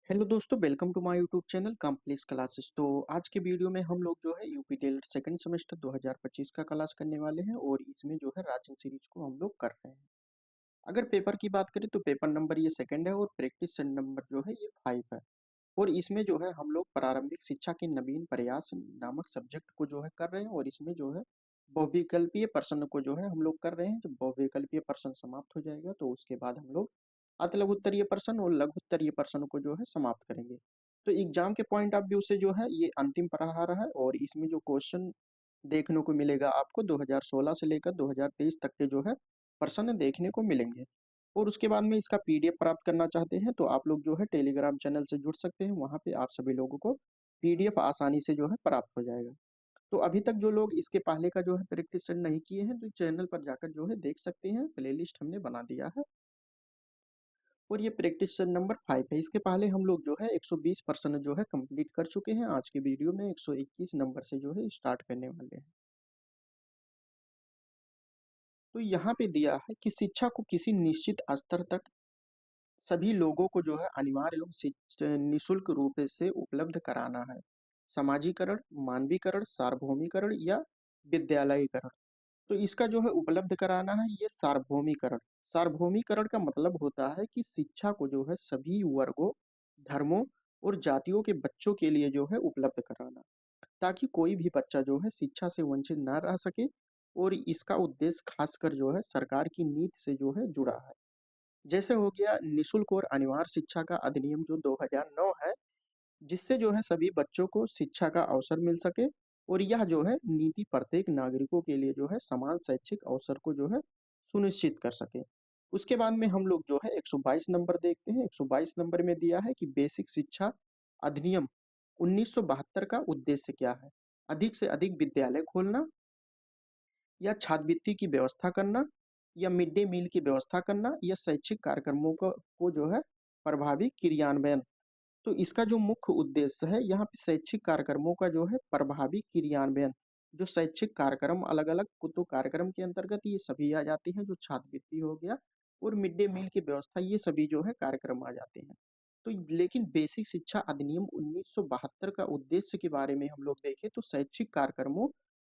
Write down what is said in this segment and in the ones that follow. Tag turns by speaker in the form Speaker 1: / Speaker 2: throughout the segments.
Speaker 1: Hello दोस्तों, welcome to my YouTube channel complex classes. तो आज के वीडियो में हम लोग जो है यूपी टेलर सेकंड सेमेस्टर 2025 का क्लास करने वाले हैं और इसमें जो है राजन सीरीज को हम लोग कर रहे हैं। अगर पेपर की बात करें तो पेपर नंबर ये सेकंड है और प्रैक्टिस सेट नंबर जो है ये 5 है। और इसमें जो है हम लोग प्रारंभिक शिक्षा के नवीन प्रयास नामक सब्जेक्ट को जो है कर रहे हैं और इसमें जो है बहुविकल्पीय प्रश्न को जो है हम लोग कर रहे हैं। जब बहुविकल्पीय प्रश्न समाप्त हो जाएगा तो उसके बाद हम लोग अति लघु उत्तरीय प्रश्न और लघु उत्तरीय प्रश्न को जो है समाप्त करेंगे। तो एग्जाम के पॉइंट ऑफ व्यू से जो है ये अंतिम प्रहार है और इसमें जो क्वेश्चन देखने को मिलेगा आपको 2016 से लेकर 2023 तक के जो है प्रश्न देखने को मिलेंगे। और उसके बाद में इसका पीडीएफ प्राप्त करना चाहते हैं तो आप लोग जो है टेलीग्राम चैनल से जुड़ सकते हैं। वहाँ पे आप सभी लोगों को पीडीएफ आसानी से जो है प्राप्त हो जाएगा। तो अभी तक जो लोग इसके पहले का जो है प्रैक्टिस सेट नहीं किए हैं तो चैनल पर जाकर जो है देख सकते हैं, प्लेलिस्ट हमने बना दिया है। और ये प्रैक्टिस सेट नंबर 5 है। इसके पहले हम लोग जो है 120 प्रश्न जो है कंप्लीट कर चुके हैं। आज के वीडियो में 121 नंबर से जो है स्टार्ट करने वाले हैं। तो यहाँ पे दिया है कि शिक्षा को किसी निश्चित स्तर तक सभी लोगों को जो है अनिवार्य एवं निःशुल्क रूप से उपलब्ध कराना है। समाजीकरण, मानवीकरण, सार्वभौमिकरण या विद्यालयीकरण। तो इसका जो है उपलब्ध कराना है ये सार्वभौमिकरण। सार्वभौमिकरण का मतलब होता है कि शिक्षा को जो है सभी वर्गों, धर्मों और जातियों के बच्चों के लिए जो है उपलब्ध कराना, ताकि कोई भी बच्चा जो है शिक्षा से वंचित न रह सके। और इसका उद्देश्य खासकर जो है सरकार की नीति से जो है जुड़ा है। जैसे हो गया निशुल्क और अनिवार्य शिक्षा का अधिनियम जो 2009 है, जिससे जो है सभी बच्चों को शिक्षा का अवसर मिल सके। और यह जो है नीति प्रत्येक नागरिकों के लिए जो है समान शैक्षिक अवसर को जो है सुनिश्चित कर सके। उसके बाद में हम लोग जो है 122 नंबर देखते हैं। 122 नंबर में दिया है कि बेसिक शिक्षा अधिनियम 1972 का उद्देश्य क्या है। अधिक से अधिक विद्यालय खोलना, या छात्रवृत्ति की व्यवस्था करना, या मिड डे मील की व्यवस्था करना, या शैक्षिक कार्यक्रमों को जो है प्रभावी क्रियान्वयन। तो इसका जो मुख्य उद्देश्य है यहाँ पे शैक्षिक कार्यक्रमों का जो है प्रभावी क्रियान्वयन। जो शैक्षिक कार्यक्रम अलग अलग तो कार्यक्रम के अंतर्गत ये सभी आ जाते हैं, जो छात्रवृत्ति हो गया और मिड डे मील की व्यवस्था, ये सभी जो है कार्यक्रम आ जाते हैं। तो लेकिन बेसिक शिक्षा अधिनियम 1972 का उद्देश्य के बारे में हम लोग देखें तो शैक्षिक कार्यक्रमों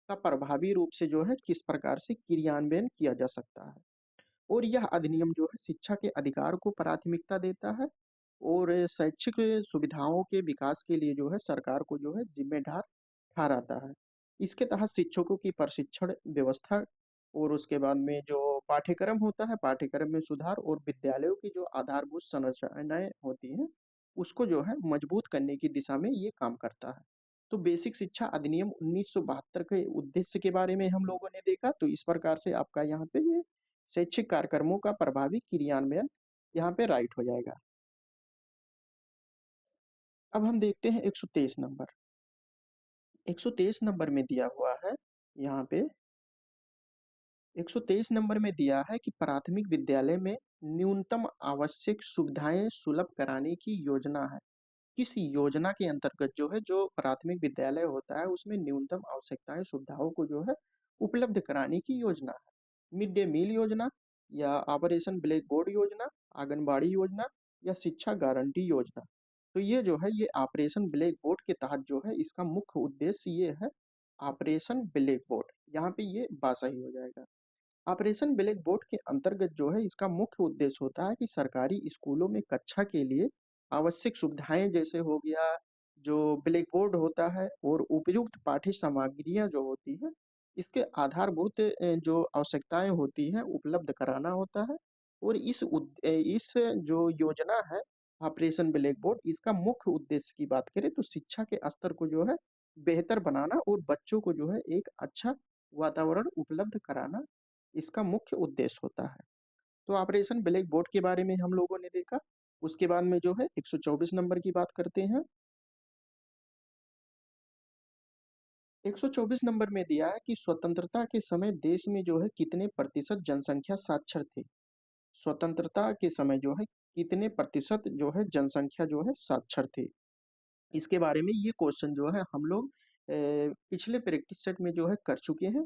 Speaker 1: का प्रभावी रूप से जो है किस प्रकार से क्रियान्वयन किया जा सकता है। और यह अधिनियम जो है शिक्षा के अधिकार को प्राथमिकता देता है और शैक्षिक सुविधाओं के विकास के लिए जो है सरकार को जो है जिम्मेदार ठहराता है। इसके तहत शिक्षकों की प्रशिक्षण व्यवस्था और उसके बाद में जो पाठ्यक्रम होता है, पाठ्यक्रम में सुधार और विद्यालयों की जो आधारभूत संरचनाएं होती हैं उसको जो है मजबूत करने की दिशा में ये काम करता है। तो बेसिक शिक्षा अधिनियम 1972 के उद्देश्य के बारे में हम लोगों ने देखा। तो इस प्रकार से आपका यहाँ पे ये शैक्षिक कार्यक्रमों का प्रभावी क्रियान्वयन यहाँ पे राइट हो जाएगा। अब हम देखते हैं 123 नंबर। 123 नंबर में दिया हुआ है यहाँ पे 123 नंबर में दिया है कि प्राथमिक विद्यालय में न्यूनतम आवश्यक सुविधाएं सुलभ कराने की योजना है। किस योजना के अंतर्गत जो है जो प्राथमिक विद्यालय होता है उसमें न्यूनतम आवश्यकताएं सुविधाओं को जो है उपलब्ध कराने की योजना है। मिड डे मील योजना, या ऑपरेशन ब्लैक बोर्ड योजना, आंगनबाड़ी योजना, या शिक्षा गारंटी योजना। तो ये जो है ये ऑपरेशन ब्लैक बोर्ड के तहत जो है इसका मुख्य उद्देश्य ये है। ऑपरेशन ब्लैक बोर्ड यहाँ पे ये बासही हो जाएगा। ऑपरेशन ब्लैक बोर्ड के अंतर्गत जो है इसका मुख्य उद्देश्य होता है कि सरकारी स्कूलों में कक्षा के लिए आवश्यक सुविधाएं जैसे हो गया जो ब्लैक बोर्ड होता है और उपयुक्त पाठ्य सामग्रियां जो होती है, इसके आधारभूत जो आवश्यकताएं होती हैं उपलब्ध कराना होता है। और इस जो योजना है ऑपरेशन ब्लैक बोर्ड, इसका मुख्य उद्देश्य की बात करें तो शिक्षा के स्तर को जो है बेहतर बनाना और बच्चों को जो है एक अच्छा वातावरण उपलब्ध कराना इसका मुख्य उद्देश्य होता है। तो ऑपरेशन ब्लैक बोर्ड के बारे में हम लोगों ने देखा। उसके बाद में जो है 124 नंबर की बात करते हैं। 124 नंबर में दिया है कि स्वतंत्रता के समय देश में जो है कितने प्रतिशत जनसंख्या साक्षर थी। स्वतंत्रता के समय जो है कितने प्रतिशत जो है जनसंख्या जो है साक्षर थी। इसके बारे में ये क्वेश्चन जो है हम लोग पिछले प्रैक्टिस सेट में जो है कर चुके हैं।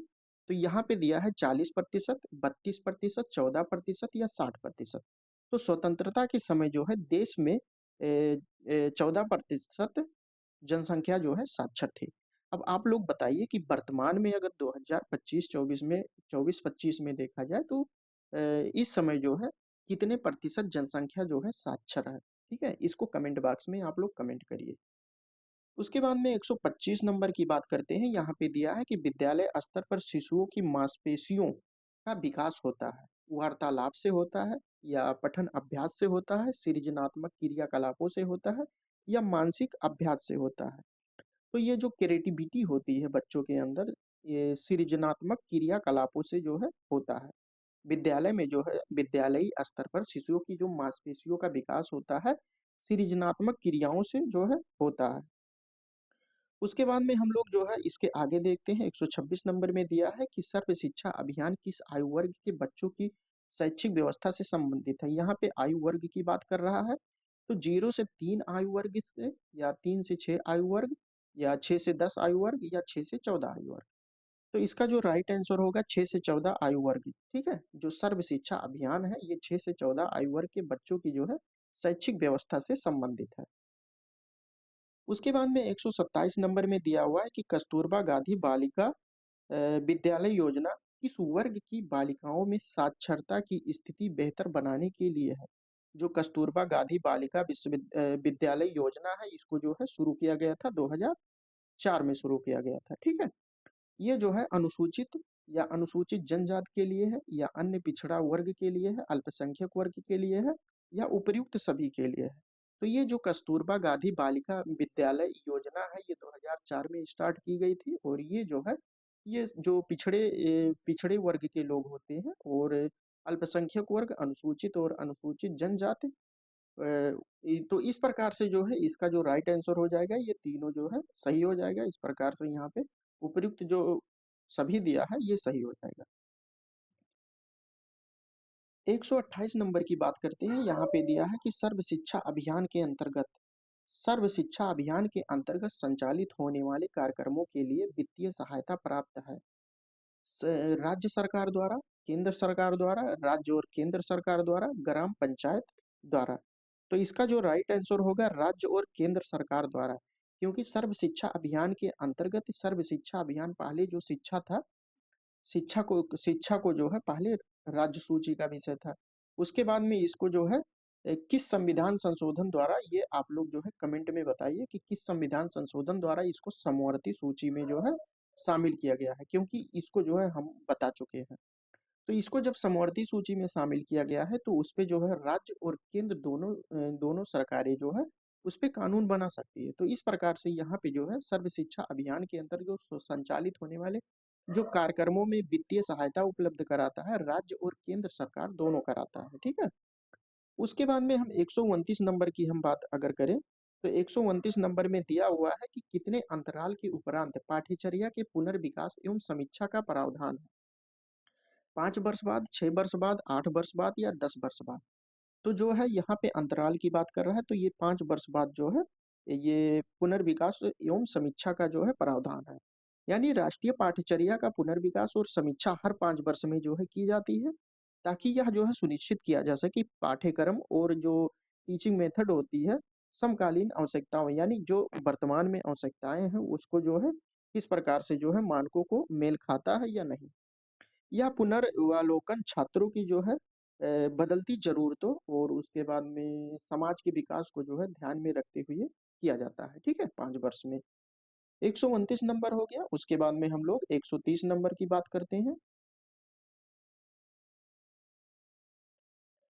Speaker 1: तो यहाँ पे दिया है 40%, 32%, 14% या 60%। तो स्वतंत्रता के समय जो है देश में 14% जनसंख्या जो है साक्षर थी। अब आप लोग बताइए कि वर्तमान में अगर 2025-24 में 24-25 में देखा जाए तो इस समय जो है कितने प्रतिशत जनसंख्या जो है साक्षर है? ठीक है? इसको कमेंट बॉक्स में आप लोग कमेंट करिए। उसके बाद में 125 नंबर की बात करते हैं। यहाँ पे दिया है कि विद्यालय स्तर पर शिशुओं की मांसपेशियों का विकास होता है। वार्तालाप से होता है या पठन अभ्यास से होता है, सृजनात्मक क्रियाकलापों से होता है या मानसिक अभ्यास से होता है। तो ये जो क्रिएटिविटी होती है बच्चों के अंदर, ये सृजनात्मक क्रियाकलापों से जो है होता है। विद्यालय में जो है विद्यालयी स्तर पर शिशुओं की जो मांसपेशियों का विकास होता है, सृजनात्मक क्रियाओं से जो है होता है। उसके बाद में हम लोग जो है इसके आगे देखते हैं। 126 नंबर में दिया है कि सर्व शिक्षा अभियान किस आयु वर्ग के बच्चों की शैक्षिक व्यवस्था से संबंधित है। यहाँ पे आयु वर्ग की बात कर रहा है, तो 0 से 3 आयु वर्ग से या 3 से 6 आयु वर्ग या 6 से 10 आयु वर्ग या 6 से 14 आयु वर्ग। तो इसका जो राइट आंसर होगा 6 से 14 आयु वर्ग। ठीक है, जो सर्व शिक्षा अभियान है ये 6 से 14 आयु वर्ग के बच्चों की जो है शैक्षिक व्यवस्था से संबंधित है। उसके बाद में 127 नंबर में दिया हुआ है कि कस्तूरबा गांधी बालिका विद्यालय योजना किस वर्ग की बालिकाओं में साक्षरता की स्थिति बेहतर बनाने के लिए है। जो कस्तूरबा गांधी बालिका विद्यालय योजना है, इसको जो है शुरू किया गया था 2004 में शुरू किया गया था। ठीक है, ये जो है अनुसूचित या अनुसूचित जनजाति के लिए है या अन्य पिछड़ा वर्ग के लिए है, अल्पसंख्यक वर्ग के लिए है या उपर्युक्त सभी के लिए है। तो ये जो कस्तूरबा गांधी बालिका विद्यालय योजना है ये 2004 में स्टार्ट की गई थी और ये जो है ये जो पिछड़े वर्ग के लोग होते हैं और अल्पसंख्यक वर्ग, अनुसूचित और अनुसूचित जनजाति, तो इस प्रकार से जो है इसका जो राइट आंसर हो जाएगा ये तीनों जो है सही हो जाएगा। इस प्रकार से यहाँ पे उपयुक्त जो सभी दिया है ये सही हो जाएगा। 128 नंबर की बात करते हैं। यहाँ पे दिया है कि सर्व शिक्षा अभियान के अंतर्गत संचालित होने वाले कार्यक्रमों के लिए वित्तीय सहायता प्राप्त है। राज्य सरकार द्वारा, केंद्र सरकार द्वारा, राज्य और केंद्र सरकार द्वारा, ग्राम पंचायत द्वारा। तो इसका जो राइट आंसर होगा राज्य और केंद्र सरकार द्वारा, क्योंकि सर्व शिक्षा अभियान पहले जो शिक्षा था, शिक्षा को जो है पहले राज्य सूची का विषय था। उसके बाद में इसको जो है किस संविधान संशोधन द्वारा, ये आप लोग जो है कमेंट में बताइए कि किस संविधान संशोधन द्वारा इसको समवर्ती सूची में जो है शामिल किया गया है, क्योंकि इसको जो है हम बता चुके हैं। तो इसको जब समवर्ती सूची में शामिल किया गया है तो उस पे जो है राज्य और केंद्र दोनों सरकारें जो है उस पे कानून बना सकती है। तो इस प्रकार से यहाँ पे जो है सर्व शिक्षा अभियान के अंतर्गत संचालित होने वाले जो कार्यक्रमों में वित्तीय सहायता उपलब्ध कराता है राज्य और केंद्र सरकार दोनों कराता है। ठीक है, उसके बाद में हम 129 नंबर की हम बात अगर करें तो 129 नंबर में दिया हुआ है कि कितने अंतराल के उपरांत पाठ्यचर्या के पुनर्विकास एवं समीक्षा का प्रावधान है। 5 वर्ष बाद, 6 वर्ष बाद, 8 वर्ष बाद या 10 वर्ष बाद। तो जो है यहाँ पे अंतराल की बात कर रहा है तो ये 5 वर्ष बाद जो है ये पुनर्विकास एवं समीक्षा का जो है प्रावधान है। यानी राष्ट्रीय पाठ्यचर्या का पुनर्विकास और समीक्षा हर 5 वर्ष में जो है की जाती है, ताकि यह जो है सुनिश्चित किया जा सके पाठ्यक्रम और जो टीचिंग मेथड होती है समकालीन आवश्यकताओं, यानी जो वर्तमान में आवश्यकताएं हैं उसको जो है किस प्रकार से जो है मानकों को मेल खाता है या नहीं। यह पुनर्वलोकन छात्रों की जो है बदलती जरूरतों और उसके बाद में समाज के विकास को जो है ध्यान में रखते हुए किया जाता है। ठीक है, 5 वर्ष में। 129 नंबर हो गया। उसके बाद में हम लोग 130 नंबर की बात करते हैं।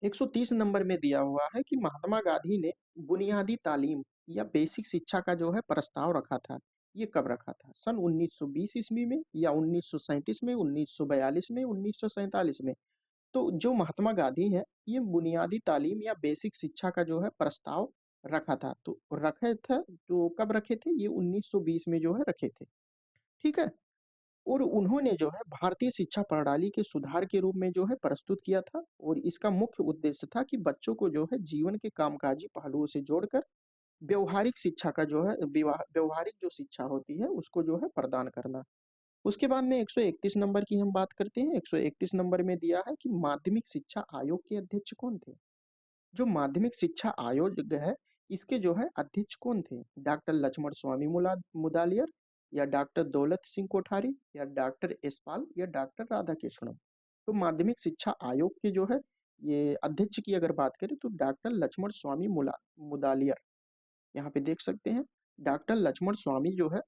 Speaker 1: 130 नंबर में दिया हुआ है कि महात्मा गांधी ने बुनियादी तालीम या बेसिक शिक्षा का जो है प्रस्ताव रखा था। ये कब रखा था? सन 1920 ईस्वी में या 1937 में, 1942 में, 1947 में? तो जो महात्मा गांधी है ये बुनियादी तालीम या बेसिक शिक्षा का जो है प्रस्ताव रखा था। तो रखे थे, तो कब रखे थे? ये 1920 में जो है रखे थे। ठीक है, और उन्होंने जो है भारतीय शिक्षा प्रणाली के सुधार के रूप में जो है प्रस्तुत किया था और इसका मुख्य उद्देश्य था कि बच्चों को जो है जीवन के कामकाजी पहलुओं से जोड़कर व्यवहारिक शिक्षा का जो है व्यवहारिक जो शिक्षा होती है उसको जो है प्रदान करना। उसके बाद में 131 नंबर की हम बात करते हैं। 131 नंबर में दिया है कि माध्यमिक शिक्षा आयोग के अध्यक्ष कौन थे? जो माध्यमिक शिक्षा आयोग है इसके जो है अध्यक्ष कौन थे? डॉक्टर लक्ष्मण स्वामी मुदालियर या डॉक्टर दौलत सिंह कोठारी या डॉक्टर यशपाल या डॉक्टर राधाकृष्णन। तो माध्यमिक शिक्षा आयोग के जो है ये अध्यक्ष की अगर बात करें तो डॉक्टर लक्ष्मण स्वामी मुदालियर, यहाँ पे देख सकते हैं डॉक्टर लक्ष्मण स्वामी जो है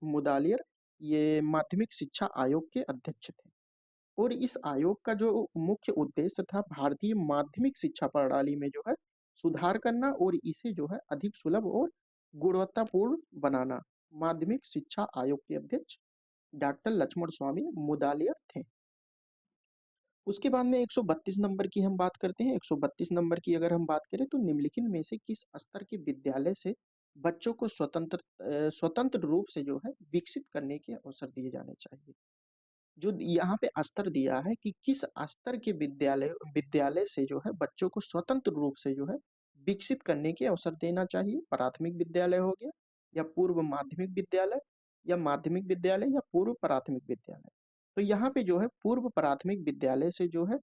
Speaker 1: मुदालियर, ये माध्यमिक शिक्षा आयोग के अध्यक्ष थे। और इस आयोग का जो मुख्य उद्देश्य था भारतीय माध्यमिक शिक्षा प्रणाली में जो है सुधार करना और इसे जो है अधिक सुलभ और गुणवत्तापूर्ण बनाना। माध्यमिक शिक्षा आयोग के अध्यक्ष डॉक्टर लक्ष्मण स्वामी मुदालियर थे। उसके बाद में 132 नंबर की हम बात करते हैं। 132 नंबर की अगर हम बात करें तो निम्नलिखित में से किस स्तर के विद्यालय से बच्चों को स्वतंत्र रूप से जो है विकसित करने के अवसर दिए जाने चाहिए। जो यहाँ पे स्तर दिया है कि किस स्तर के विद्यालय विद्यालय से जो है बच्चों को स्वतंत्र रूप से जो है विकसित करने के अवसर देना चाहिए। प्राथमिक विद्यालय हो गया या पूर्व माध्यमिक विद्यालय या माध्यमिक विद्यालय या पूर्व प्राथमिक विद्यालय। तो यहाँ पे जो है पूर्व प्राथमिक विद्यालय से जो है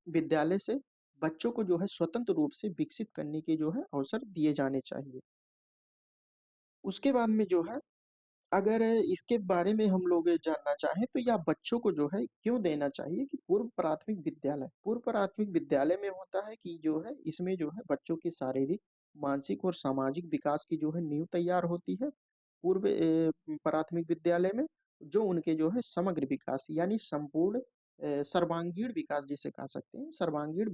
Speaker 1: विद्यालय से बच्चों को जो है स्वतंत्र रूप से विकसित करने के जो है अवसर दिए जाने चाहिए। उसके बाद में जो है अगर इसके बारे में हम लोग जानना चाहें तो या बच्चों को जो है क्यों देना चाहिए कि पूर्व प्राथमिक विद्यालय में होता है कि जो है इसमें जो है बच्चों के शारीरिक, मानसिक और सामाजिक विकास की जो है नींव तैयार होती है। पूर्व प्राथमिक विद्यालय में जो उनके जो है समग्र विकास यानी संपूर्ण सर्वांगीण विकास जिसे कह सकते हैं, सर्वांगीण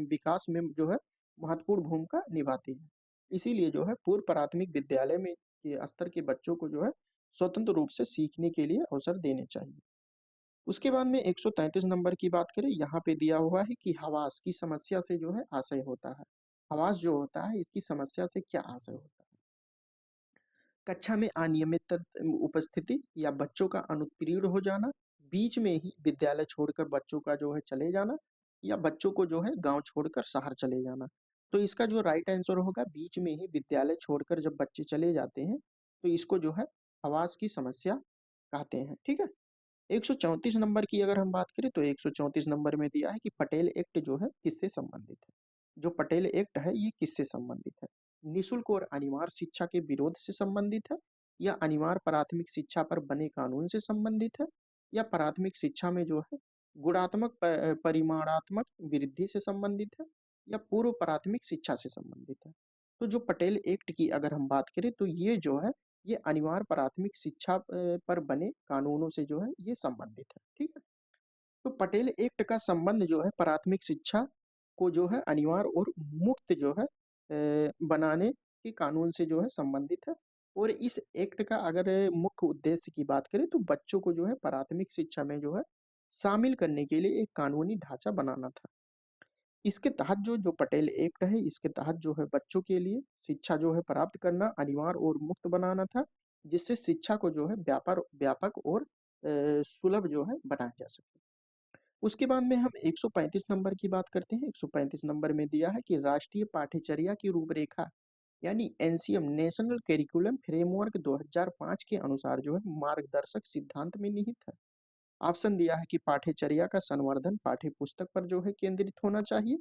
Speaker 1: विकास में जो है महत्वपूर्ण भूमिका निभाती है। इसीलिए जो है पूर्व प्राथमिक विद्यालय में के स्तर के बच्चों को जो है स्वतंत्र रूप से सीखने के लिए अवसर देने चाहिए। उसके बाद में 133 नंबर की बात करें, यहाँ पे दिया हुआ है कि हवास की समस्या से जो है आशय होता है। हवास जो होता है इसकी समस्या से क्या आशय होता है? कक्षा में अनियमित उपस्थिति या बच्चों का अनुत्तीर्ण हो जाना, बीच में ही विद्यालय छोड़कर बच्चों का जो है चले जाना या बच्चों को जो है गांव छोड़कर शहर चले जाना। तो इसका जो राइट आंसर होगा बीच में ही विद्यालय छोड़कर जब बच्चे चले जाते हैं तो इसको जो है आवास की समस्या कहते हैं। ठीक है। 134 नंबर की अगर हम बात करें तो 134 नंबर में दिया है कि पटेल एक्ट जो है किससे संबंधित है। जो पटेल एक्ट है ये किससे संबंधित है? निशुल्क और अनिवार्य शिक्षा के विरोध से संबंधित है या अनिवार्य प्राथमिक शिक्षा पर बने कानून से संबंधित है या प्राथमिक शिक्षा में जो है गुणात्मक परिमाणात्मक वृद्धि से संबंधित है या पूर्व प्राथमिक शिक्षा से संबंधित है। तो जो पटेल एक्ट की अगर हम बात करें तो ये जो है ये अनिवार्य प्राथमिक शिक्षा पर बने कानूनों से जो है ये संबंधित है। ठीक है। तो पटेल एक्ट का संबंध जो है प्राथमिक शिक्षा को जो है अनिवार्य और मुक्त जो है बनाने के कानून से जो है संबंधित है। और इस एक्ट का अगर मुख्य उद्देश्य की बात करें तो बच्चों को जो है प्राथमिक शिक्षा में जो है शामिल करने के लिए एक कानूनी ढांचा बनाना था। इसके तहत जो पटेल एक्ट है इसके तहत जो है बच्चों के लिए शिक्षा जो है प्राप्त करना अनिवार्य और मुक्त बनाना था, जिससे शिक्षा को जो है व्यापक और सुलभ जो है बनाया जा सके। उसके बाद में हम 135 नंबर की बात करते हैं। 135 नंबर में दिया है कि राष्ट्रीय पाठ्यचर्या की रूपरेखा यानी एनसीएम नेशनल करिकुलम फ्रेमवर्क 2005 के अनुसार जो है मार्गदर्शक सिद्धांत में निहित है। ऑप्शन दिया है कि पाठ्यचर्या का संवर्धन पाठ्य पुस्तक पर जो है केंद्रित होना चाहिए,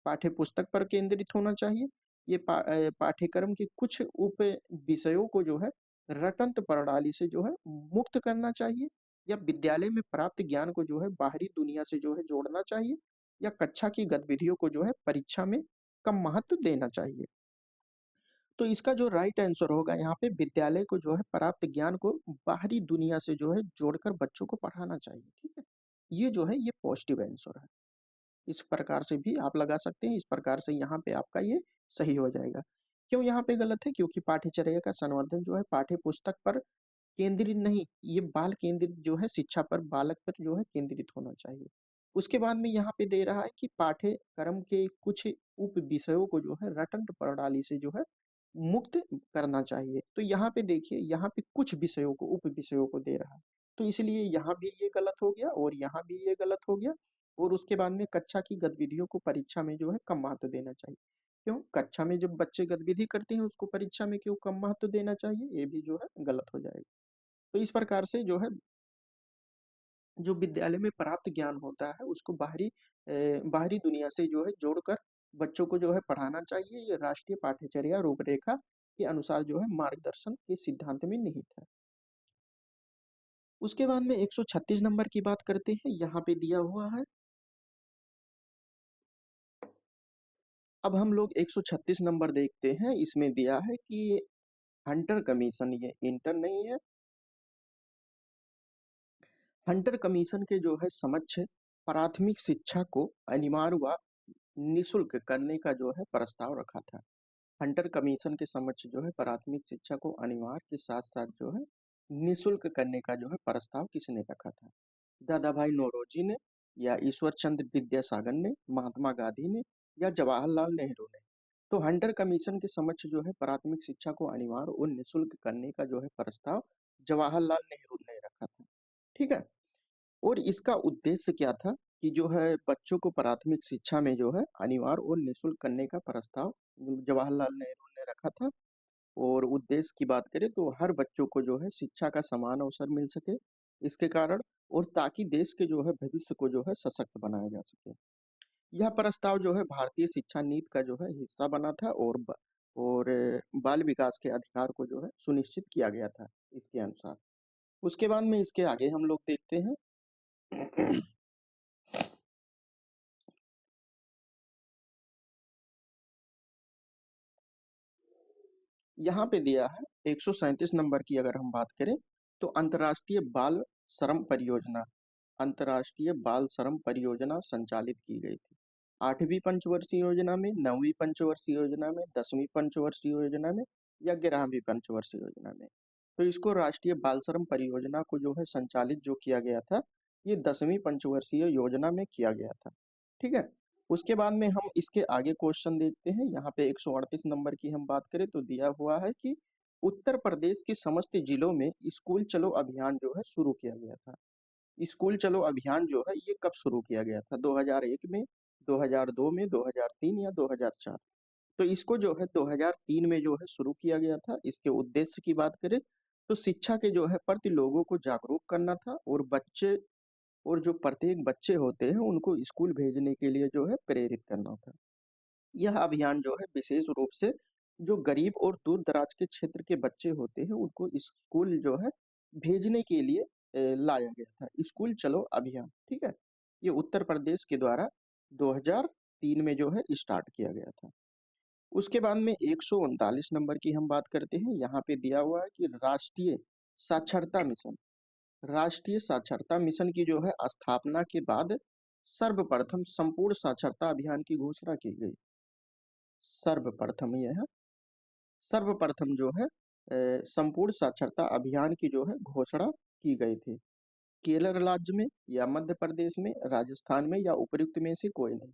Speaker 1: पाठ्य पुस्तक पर केंद्रित होना चाहिए। ये पाठ्यक्रम के कुछ उप विषयों को जो है रटंत प्रणाली से जो है मुक्त करना चाहिए या विद्यालय में प्राप्त ज्ञान को जो है बाहरी दुनिया से जो है जोड़ना चाहिए या कक्षा की गतिविधियों को जो है परीक्षा में कम महत्व देना चाहिए। तो इसका जो राइट आंसर होगा यहाँ पे विद्यालय को जो है प्राप्त ज्ञान को बाहरी दुनिया से जो है जोड़कर बच्चों को पढ़ाना चाहिए। ठीक है। ये जो है ये पॉजिटिव आंसर है। इस प्रकार से भी आप लगा सकते हैं, इस प्रकार से यहाँ पे आपका ये सही हो जाएगा। क्यों यहाँ पे गलत है? क्योंकि पाठ्यचर्या का संवर्धन जो है पाठ्य पुस्तक पर केंद्रित नहीं, ये बाल केंद्रित जो है शिक्षा पर बालक पर जो है केंद्रित होना चाहिए। उसके बाद में यहाँ पे दे रहा है कि पाठ्यक्रम के कुछ उप विषयों को जो है रटंत प्रणाली से जो है मुक्त करना चाहिए। तो यहाँ पे देखिए यहाँ पे कुछ विषयों को उप विषयों को दे रहा है, तो इसलिए यहाँ भी ये गलत हो गया और यहाँ भी ये गलत हो गया। और उसके बाद में कक्षा की गतिविधियों को परीक्षा में जो है कम महत्व देना चाहिए। क्यों? कक्षा में जब बच्चे गतिविधि करते हैं उसको परीक्षा में क्यों कम महत्व देना चाहिए? ये भी जो है गलत हो जाएगा। तो इस प्रकार से जो है जो विद्यालय में प्राप्त ज्ञान होता है उसको बाहरी दुनिया से जो है जोड़कर बच्चों को जो है पढ़ाना चाहिए, ये राष्ट्रीय पाठ्यचर्या रूपरेखा के अनुसार जो है मार्गदर्शन के सिद्धांत में निहित है। उसके बाद में 136 नंबर की बात करते हैं, यहाँ पे दिया हुआ है। अब हम लोग 136 नंबर देखते हैं, इसमें दिया है कि हंटर कमीशन, ये इंटर नहीं है, हंटर कमीशन के जो है समक्ष प्राथमिक शिक्षा को अनिवार्य व निःशुल्क करने का जो है प्रस्ताव रखा था। हंटर कमीशन के समक्ष जो है प्राथमिक शिक्षा को अनिवार्य के साथ साथ जो है निःशुल्क करने का जो है प्रस्ताव किसने रखा था? दादा भाई नौरोजी ने, या ईश्वर चंद्र विद्यासागर ने, महात्मा गांधी ने, या जवाहरलाल नेहरू ने? तो हंटर कमीशन के समक्ष जो है प्राथमिक शिक्षा को अनिवार्य और निःशुल्क करने का जो है प्रस्ताव जवाहरलाल नेहरू ने रखा था। ठीक है। और इसका उद्देश्य क्या था कि जो है बच्चों को प्राथमिक शिक्षा में जो है अनिवार्य और निःशुल्क करने का प्रस्ताव जवाहरलाल नेहरू ने रखा था। और उद्देश्य की बात करें तो हर बच्चों को जो है शिक्षा का समान अवसर मिल सके इसके कारण, और ताकि देश के जो है भविष्य को जो है सशक्त बनाया जा सके। यह प्रस्ताव जो है भारतीय शिक्षा नीति का जो है हिस्सा बना था, और बाल विकास के अधिकार को जो है सुनिश्चित किया गया था इसके अनुसार। उसके बाद में इसके आगे हम लोग देखते हैं। यहाँ पे दिया है 137 नंबर की अगर हम बात करें तो अंतर्राष्ट्रीय बाल श्रम परियोजना, अंतर्राष्ट्रीय बाल श्रम परियोजना संचालित की गई थी। 8वीं पंचवर्षीय योजना में, 9वीं पंचवर्षीय योजना में, 10वीं पंचवर्षीय योजना में, या 11वीं पंचवर्षीय योजना में? तो इसको राष्ट्रीय बाल श्रम परियोजना को जो है संचालित जो किया गया था, ये 10वीं पंचवर्षीय योजना में किया गया था। ठीक है। उसके बाद में हम इसके आगे क्वेश्चन देखते हैं। यहाँ पे 138 नंबर की हम बात करें तो दिया हुआ है कि उत्तर प्रदेश के समस्त जिलों में स्कूल चलो अभियान जो है शुरू किया गया था। स्कूल चलो अभियान जो है ये कब शुरू किया गया था? 2001 में, 2002 में, 2003 या 2004? तो इसको जो है 2003 में जो है शुरू किया गया था। इसके उद्देश्य की बात करें तो शिक्षा के जो है प्रति लोगों को जागरूक करना था, और बच्चे, और जो प्रत्येक बच्चे होते हैं उनको स्कूल भेजने के लिए जो है प्रेरित करना था। यह अभियान जो है विशेष रूप से जो गरीब और दूर दराज के क्षेत्र के बच्चे होते हैं उनको स्कूल जो है भेजने के लिए लाया गया था, स्कूल चलो अभियान। ठीक है। ये उत्तर प्रदेश के द्वारा 2003 में जो है स्टार्ट किया गया था। उसके बाद में 139 नंबर की हम बात करते हैं। यहाँ पे दिया हुआ है कि राष्ट्रीय साक्षरता मिशन, राष्ट्रीय साक्षरता मिशन की जो है स्थापना के बाद सर्वप्रथम संपूर्ण साक्षरता अभियान की घोषणा की गई। सर्वप्रथम यह है, सर्वप्रथम जो है संपूर्ण साक्षरता अभियान की जो है घोषणा की गई थी। केरल राज्य में, या मध्य प्रदेश में, राजस्थान में, या उपयुक्त में से कोई नहीं?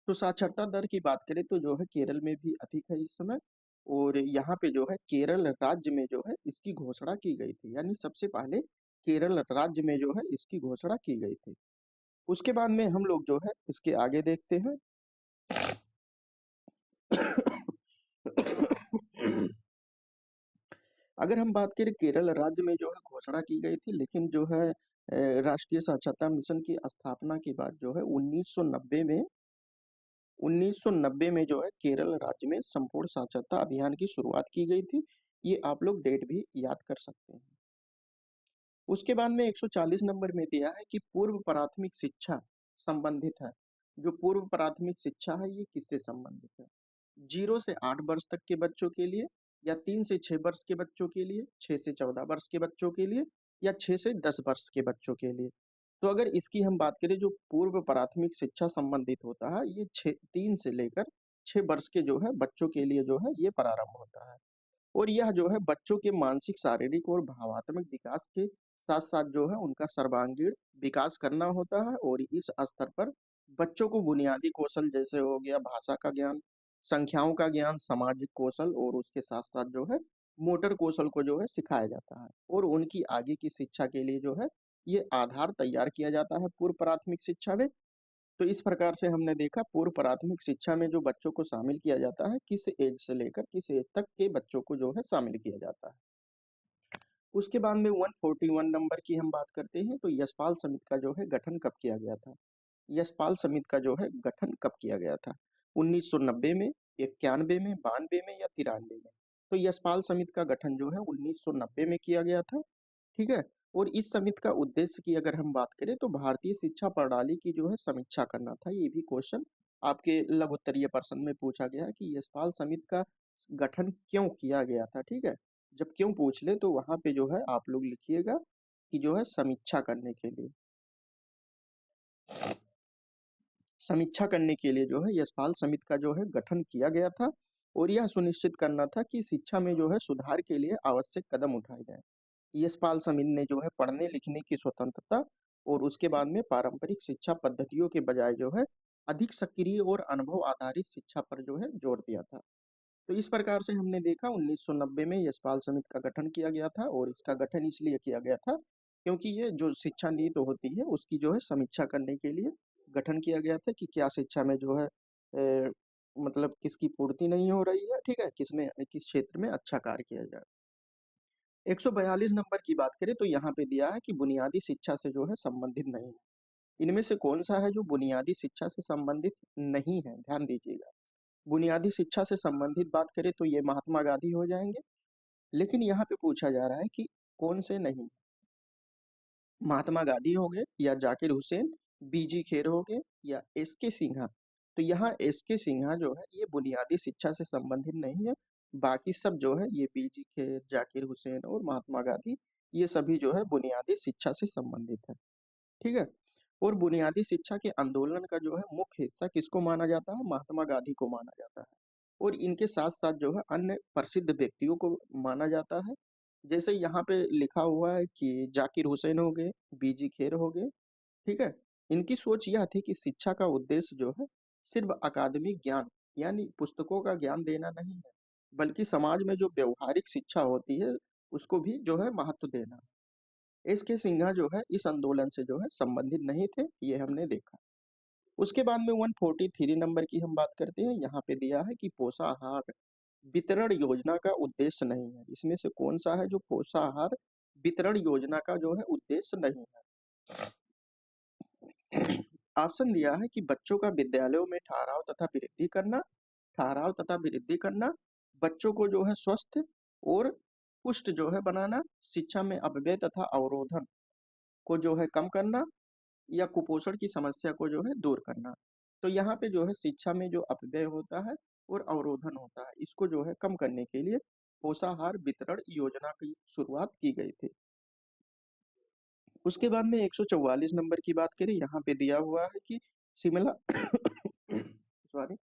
Speaker 1: तो साक्षरता दर की बात करें तो जो है केरल में भी अधिक है इस समय, और यहाँ पे जो है केरल राज्य में जो है इसकी घोषणा की गई थी, यानी सबसे पहले केरल राज्य में जो है इसकी घोषणा की गई थी। उसके बाद में हम लोग जो है इसके आगे देखते हैं। अगर हम बात करें केरल राज्य में जो है घोषणा की गई थी, लेकिन जो है राष्ट्रीय साक्षरता मिशन की स्थापना के बाद जो है 1990 में जो है केरल राज्य में संपूर्ण साक्षरता अभियान की शुरुआत की गई थी। ये आप लोग डेट भी याद कर सकते हैं। उसके बाद में 140 नंबर में दिया है कि पूर्व प्राथमिक शिक्षा संबंधित है। जो पूर्व प्राथमिक शिक्षा है ये किससे संबंधित है? 0 से 8 वर्ष तक के बच्चों के लिए, या 3 से 6 वर्ष के बच्चों के लिए, 6 से 14 वर्ष के बच्चों के लिए, या 6 से 10 वर्ष के बच्चों के लिए? तो अगर इसकी हम बात करें जो पूर्व प्राथमिक शिक्षा संबंधित होता है ये 3 से लेकर 6 वर्ष के जो है बच्चों के लिए जो है ये प्रारंभ होता है। और यह जो है बच्चों के मानसिक, शारीरिक और भावात्मक विकास के साथ साथ जो है उनका सर्वांगीण विकास करना होता है। और इस स्तर पर बच्चों को बुनियादी कौशल जैसे हो गया भाषा का ज्ञान, संख्याओं का ज्ञान, सामाजिक कौशल, और उसके साथ साथ जो है मोटर कौशल को जो है सिखाया जाता है। और उनकी आगे की शिक्षा के लिए जो है ये आधार तैयार किया जाता है पूर्व प्राथमिक शिक्षा में। तो इस प्रकार से हमने देखा पूर्व प्राथमिक शिक्षा में जो बच्चों को शामिल किया जाता है, किस एज से लेकर किस एज तक के बच्चों को जो है शामिल किया जाता है। उसके बाद में 141 नंबर की हम बात करते हैं। तो यशपाल समिति का जो है गठन कब किया गया था? यशपाल समिति का जो है गठन कब किया गया था? 1990 में, 91 में, 92 में या 93 में। तो यशपाल समिति का गठन जो है 1990 में किया गया था। ठीक है। और इस समिति का उद्देश्य की अगर हम बात करें तो भारतीय शिक्षा प्रणाली की जो है समीक्षा करना था। ये भी क्वेश्चन आपके लघु उत्तरीय प्रश्न में पूछा गया है कि यशपाल समिति का गठन क्यों किया गया था। ठीक है। जब क्यों पूछ ले तो वहां पे जो है आप लोग लिखिएगा कि जो है समीक्षा करने के लिए जो है यशपाल समिति का जो है गठन किया गया था। और यह सुनिश्चित करना था कि शिक्षा में जो है सुधार के लिए आवश्यक कदम उठाए जाए। यशपाल समिति ने जो है पढ़ने लिखने की स्वतंत्रता और उसके बाद में पारंपरिक शिक्षा पद्धतियों के बजाय जो है अधिक सक्रिय और अनुभव आधारित शिक्षा पर जो है जोर दिया था। तो इस प्रकार से हमने देखा 1990 में यशपाल समिति का गठन किया गया था। और इसका गठन इसलिए किया गया था क्योंकि ये जो शिक्षा नीति होती है उसकी जो है समीक्षा करने के लिए गठन किया गया था कि क्या शिक्षा में जो है मतलब किसकी पूर्ति नहीं हो रही है। ठीक है। किस क्षेत्र में अच्छा कार्य किया जाए। 142 नंबर की बात करें तो यहाँ पे दिया है कि बुनियादी शिक्षा से जो है संबंधित नहीं है। इनमें से कौन सा है जो बुनियादी शिक्षा से संबंधित नहीं है, ध्यान दीजिएगा। बुनियादी शिक्षा से संबंधित बात करें तो ये महात्मा गांधी हो जाएंगे। लेकिन यहाँ पे पूछा जा रहा है कि कौन से नहीं। महात्मा गांधी हो गए या जाकिर हुसैन, बीजी खेर हो गए या एस के सिन्हा। तो यहाँ एस के सिन्हा जो है ये बुनियादी शिक्षा से संबंधित नहीं है। बाकी सब जो है ये बीजी खेर, जाकिर हुसैन और महात्मा गांधी ये सभी जो है बुनियादी शिक्षा से संबंधित है। ठीक है। और बुनियादी शिक्षा के आंदोलन का जो है मुख्य हिस्सा किसको माना जाता है, महात्मा गांधी को माना जाता है। और इनके साथ साथ जो है अन्य प्रसिद्ध व्यक्तियों को माना जाता है। जैसे यहाँ पे लिखा हुआ है कि जाकिर हुसैन हो गए, बीजी खेर हो गए। ठीक है। इनकी सोच यह थी कि शिक्षा का उद्देश्य जो है सिर्फ अकादमिक ज्ञान यानी पुस्तकों का ज्ञान देना नहीं है, बल्कि समाज में जो व्यवहारिक शिक्षा होती है उसको भी जो है महत्व देना। एस के सिन्हा जो है इस आंदोलन से जो है संबंधित नहीं थे, ये हमने देखा। उसके बाद में 143 नंबर की हम बात करते हैं। यहाँ पे दिया है कि पोषाहार वितरण योजना का उद्देश्य नहीं है। इसमें से कौन सा है जो पोषाहार वितरण योजना का जो है उद्देश्य नहीं है। ऑप्शन दिया है कि बच्चों का विद्यालयों में ठहराव तथा वृद्धि करना, बच्चों को जो है स्वस्थ और पुष्ट जो है बनाना, शिक्षा में अपव्यय तथा अवरोधन को जो है कम करना या कुपोषण की समस्या को जो है दूर करना। तो यहाँ पे जो है शिक्षा में जो अपव्यय होता है और अवरोधन होता है इसको जो है कम करने के लिए पोषाहार वितरण योजना की शुरुआत की गई थी। उसके बाद में 144 नंबर की बात करें। यहाँ पे दिया हुआ है कि शिमला सॉरी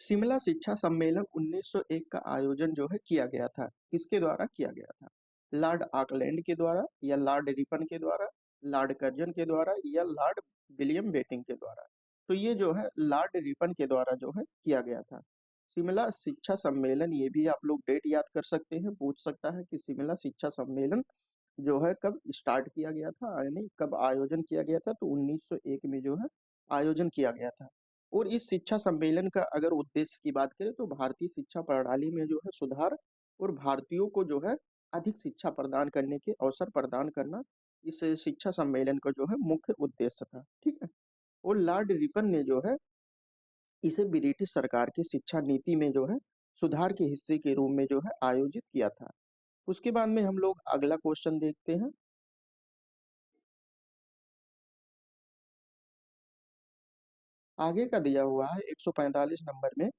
Speaker 1: शिमला शिक्षा सम्मेलन 1901 का आयोजन जो है किया गया था। किसके द्वारा किया गया था, लॉर्ड ऑकलैंड के द्वारा या लॉर्ड रिपन के द्वारा, लॉर्ड कर्जन के द्वारा या लॉर्ड विलियम बेटिंग के द्वारा। तो ये जो है लॉर्ड रिपन के द्वारा जो है किया गया था। शिमला शिक्षा सम्मेलन, ये भी आप लोग डेट याद कर सकते हैं, पूछ सकता है कि शिमला शिक्षा सम्मेलन जो है कब स्टार्ट किया गया था यानी कब आयोजन किया गया था। तो 1901 में जो है आयोजन किया गया था। और इस शिक्षा सम्मेलन का अगर उद्देश्य की बात करें तो भारतीय शिक्षा प्रणाली में जो है सुधार और भारतीयों को जो है अधिक शिक्षा प्रदान करने के अवसर प्रदान करना इस शिक्षा सम्मेलन का जो है मुख्य उद्देश्य था। ठीक है। और लॉर्ड रिपन ने जो है इसे ब्रिटिश सरकार की शिक्षा नीति में जो है सुधार के हिस्से के रूप में जो है आयोजित किया था। उसके बाद में हम लोग अगला क्वेश्चन देखते हैं। आगे का दिया हुआ है 145 नंबर में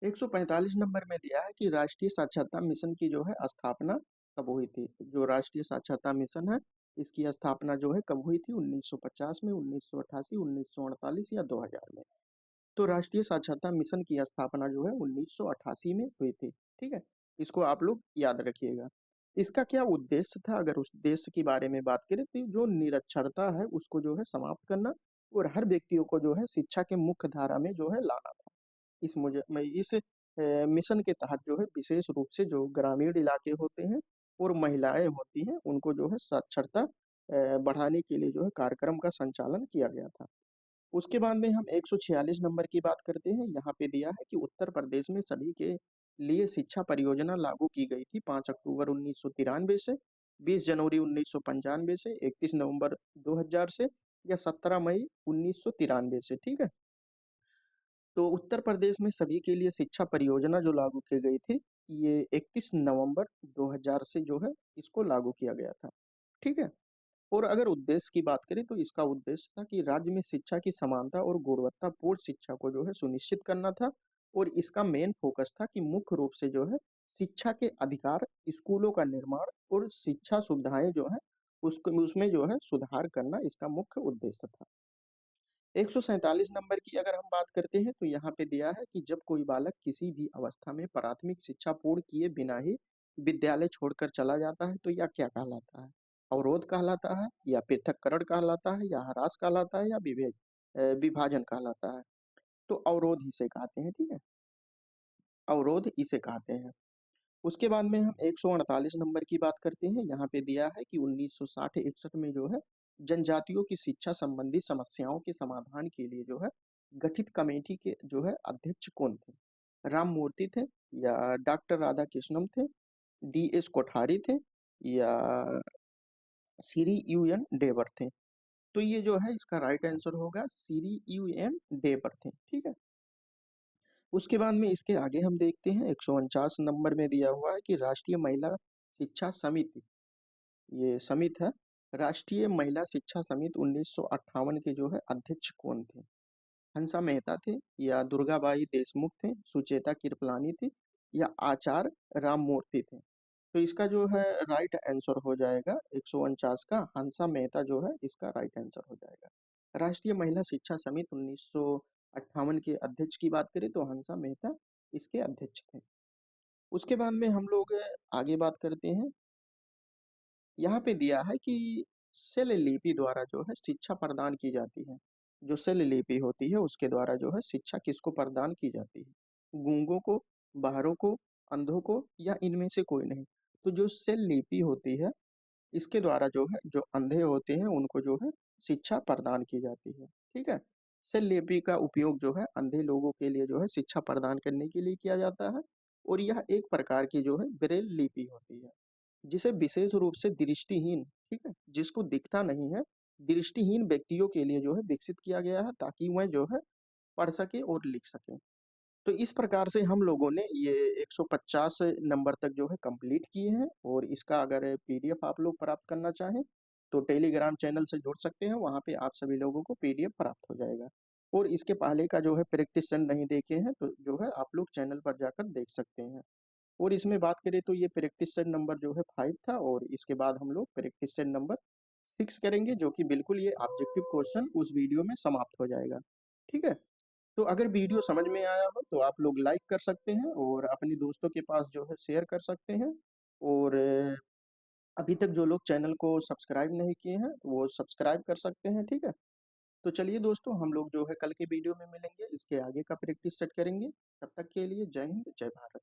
Speaker 1: 145 नंबर में दिया है कि राष्ट्रीय साक्षरता मिशन की जो है स्थापना कब हुई थी। जो राष्ट्रीय साक्षरता मिशन है इसकी स्थापना जो है कब हुई थी, 1950 में, 1988, 1948 या 2000 में। तो राष्ट्रीय साक्षरता मिशन की स्थापना जो है 1988 में हुई थी। ठीक है। इसको आप लोग याद रखिएगा। इसका क्या उद्देश्य था, अगर उस उद्देश्य के बारे में बात करें तो जो निरक्षरता है उसको जो है समाप्त करना और हर व्यक्तियों को जो है शिक्षा के मुख्य धारा में जो है लाना था। इस मिशन के तहत जो है विशेष रूप से जो ग्रामीण इलाके होते हैं और महिलाएं होती हैं उनको जो है साक्षरता बढ़ाने के लिए जो है कार्यक्रम का संचालन किया गया था। उसके बाद में हम 146 नंबर की बात करते हैं। यहाँ पे दिया है कि उत्तर प्रदेश में सभी के लिए शिक्षा परियोजना लागू की गई थी 5 अक्टूबर 1993 से। 20 जनवरी 1995 से, 31 नवंबर 2000 से, या 17 मई 1993 से। ठीक है। तो उत्तर प्रदेश में सभी के लिए शिक्षा परियोजना जो लागू की गई थी, ये 31 नवंबर 2000 से जो है इसको लागू किया गया था। ठीक है। और अगर उद्देश्य की बात करें तो इसका उद्देश्य था कि राज्य में शिक्षा की समानता और गुणवत्तापूर्ण शिक्षा को जो है सुनिश्चित करना था। और इसका मेन फोकस था कि मुख्य रूप से जो है शिक्षा के अधिकार, स्कूलों का निर्माण और शिक्षा सुविधाएं जो है उसको उसमें जो है सुधार करना इसका मुख्य उद्देश्य था। 147 नंबर की अगर हम बात करते हैं तो यहाँ पे दिया है कि जब कोई बालक किसी भी अवस्था में प्राथमिक शिक्षा पूर्ण किए बिना ही विद्यालय छोड़कर चला जाता है तो यह क्या कहलाता है? अवरोध कहलाता है, या पृथक्करण कहलाता है, या ह्रास कहलाता है, या विभाजन कहलाता है? तो अवरोध इसे कहते हैं। ठीक है। अवरोध इसे कहते हैं। उसके बाद में हम 148 नंबर की बात करते हैं। यहाँ पे दिया है कि 1960-61 में जो है जनजातियों की शिक्षा संबंधी समस्याओं के समाधान के लिए जो है गठित कमेटी के जो है अध्यक्ष कौन थे? राम मूर्ति थे, या डॉक्टर राधा कृष्णम थे, DS कोठारी थे, या श्री UN डेवर थे? तो ये जो है इसका राइट आंसर होगा श्री UN डेवर थे। ठीक है। उसके बाद में इसके आगे हम देखते हैं 149 नंबर में दिया हुआ है कि राष्ट्रीय महिला शिक्षा समिति, ये समिति है, राष्ट्रीय महिला शिक्षा समिति 1958 के जो है अध्यक्ष कौन थे? हंसा मेहता थे, या दुर्गाबाई देशमुख थे, सुचेता कृपलानी थी, या आचार्य राममूर्ति थे? तो इसका जो है राइट आंसर हो जाएगा 149 का हंसा मेहता जो है इसका राइट आंसर हो जाएगा। राष्ट्रीय महिला शिक्षा समिति 1958 के अध्यक्ष की बात करें तो हंसा मेहता इसके अध्यक्ष थे। उसके बाद में हम लोग आगे बात करते हैं। यहाँ पे दिया है कि सेल लिपि द्वारा जो है शिक्षा प्रदान की जाती है। जो सेल लिपि होती है उसके द्वारा जो है शिक्षा किसको प्रदान की जाती है? गूंगों को, बहरों को, अंधों को, या इनमें से कोई नहीं? तो जो सेल लिपि होती है इसके द्वारा जो है जो अंधे होते हैं उनको जो है शिक्षा प्रदान की जाती है। ठीक है। सेल लिपि का उपयोग जो है अंधे लोगों के लिए जो है शिक्षा प्रदान करने के लिए किया जाता है। और यह एक प्रकार की जो है ब्रेल लिपि होती है, जिसे विशेष रूप से दृष्टिहीन, ठीक है, जिसको दिखता नहीं है, दृष्टिहीन व्यक्तियों के लिए जो है विकसित किया गया है ताकि वह जो है पढ़ सके और लिख सके। तो इस प्रकार से हम लोगों ने ये 150 नंबर तक जो है कंप्लीट किए हैं। और इसका अगर PDF आप लोग प्राप्त करना चाहें तो टेलीग्राम चैनल से जुड़ सकते हैं, वहाँ पे आप सभी लोगों को PDF प्राप्त हो जाएगा। और इसके पहले का जो है प्रैक्टिस सेट नहीं देखे हैं तो जो है आप लोग चैनल पर जाकर देख सकते हैं। और इसमें बात करें तो ये प्रैक्टिस सेट नंबर जो है 5 था, और इसके बाद हम लोग प्रैक्टिस सेट नंबर 6 करेंगे, जो कि बिल्कुल ये ऑब्जेक्टिव क्वेश्चन उस वीडियो में समाप्त हो जाएगा। ठीक है। तो अगर वीडियो समझ में आया हो तो आप लोग लाइक कर सकते हैं और अपने दोस्तों के पास जो है शेयर कर सकते हैं। और अभी तक जो लोग चैनल को सब्सक्राइब नहीं किए हैं वो सब्सक्राइब कर सकते हैं। ठीक है। तो चलिए दोस्तों, हम लोग जो है कल के वीडियो में मिलेंगे, इसके आगे का प्रैक्टिस सेट करेंगे। तब तक के लिए जय हिंद, जय भारत।